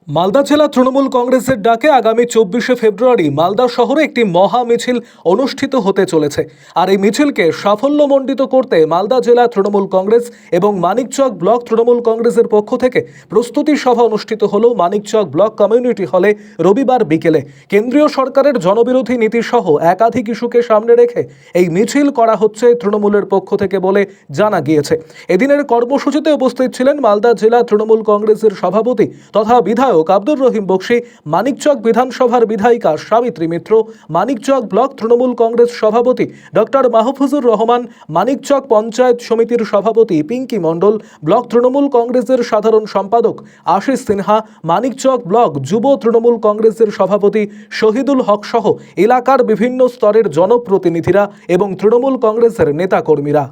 মালদা জেলা তৃণমূল কংগ্রেসের ডাকে আগামী 24শে ফেব্রুয়ারি মালদা শহরে একটি মহা মিছিল অনুষ্ঠিত হতে চলেছে। আর এই মিছিলকে সাফল্যমণ্ডিত করতে মালদা জেলা তৃণমূল কংগ্রেস এবং মানিকচক ব্লক তৃণমূল কংগ্রেসের পক্ষ থেকে প্রস্তুতি সভা অনুষ্ঠিত হলো মানিকচক ব্লক কমিউনিটি হলে রবিবার বিকেলে। কেন্দ্রীয় সরকারের জনবিরোধী নীতি সহ একাধিক ইস্যুকে সামনে রেখে এই মিছিল করা হচ্ছে তৃণমূলের পক্ষ থেকে বলে জানা গিয়েছে। এদিনের কর্মসূচিতে উপস্থিত ছিলেন মালদা জেলা তৃণমূল কংগ্রেসের সভাপতি তথা বিধায়ক আব্দুর রহিম বক্সি, মানিকচক বিধানসভার বিধায়িকা সাবিত্রী মিত্র, মানিকচক ব্লক তৃণমূল কংগ্রেস সভাপতি ডক্টর মাহফুজুর রহমান, মানিকচক পঞ্চায়েত সমিতির সভাপতি পিঙ্কি মণ্ডল, ব্লক তৃণমূল কংগ্রেসের সাধারণ সম্পাদক আশিস সিনহা, মানিকচক ব্লক যুব তৃণমূল কংগ্রেসের সভাপতি শহীদুল হক সহ এলাকার বিভিন্ন স্তরের জনপ্রতিনিধিরা এবং তৃণমূল কংগ্রেসের নেতাকর্মীরা।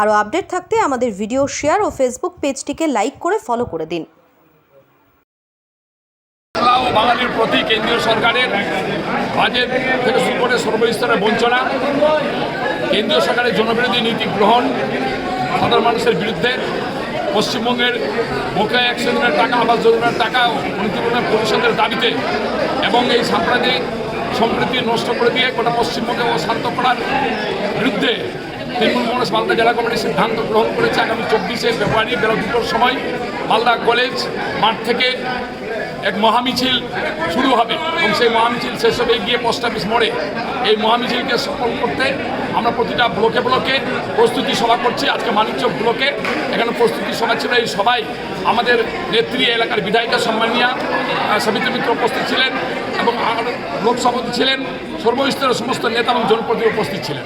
আরও আপডেট থাকতে আমাদের ভিডিও শেয়ার ও ফেসবুক পেজটিকে লাইক করে ফলো করে দিন। বাঙালির প্রতি কেন্দ্রীয় সরকারের বাজেট থেকে শুরু করে সর্বস্তরের বঞ্চনা, কেন্দ্রীয় সরকারের জনবিরোধী নীতি গ্রহণ, সাধারণ মানুষের বিরুদ্ধে পশ্চিমবঙ্গের বকেয়া 100 দিনের টাকা, আবাস যোজনার টাকা ক্ষতিপূরণের পরিশোধের দাবিতে এবং এই সাম্প্রদায়িক সম্প্রীতি নষ্ট করে দিয়ে গোটা পশ্চিমবঙ্গে অশান্ত করার বিরুদ্ধে তৃণমূল কংগ্রেস মালদা জেলা কমিটি সিদ্ধান্ত গ্রহণ করেছে আগামী 24শে ফেব্রুয়ারি বেলা 2টোর সময় মালদা কলেজ মাঠ থেকে এক মহামিছিল শুরু হবে এবং সেই মহামিছিল শেষ হবে গিয়ে পোস্ট অফিস মোড়ে। এই মহামিছিলকে সফল করতে আমরা প্রতিটা ব্লকে ব্লকে প্রস্তুতি সভা করছি। আজকে মানিকচক ব্লকে এখানে প্রস্তুতি সভা ছিল। এই সভায় আমাদের নেত্রী এলাকার বিধায়িকা সম্মানীয়া সাবিত্রী মিত্র উপস্থিত ছিলেন এবং ব্লক সভাপতি ছিলেন, সর্বস্তরের সমস্ত নেতা এবং জনপ্রতিনিধি উপস্থিত ছিলেন।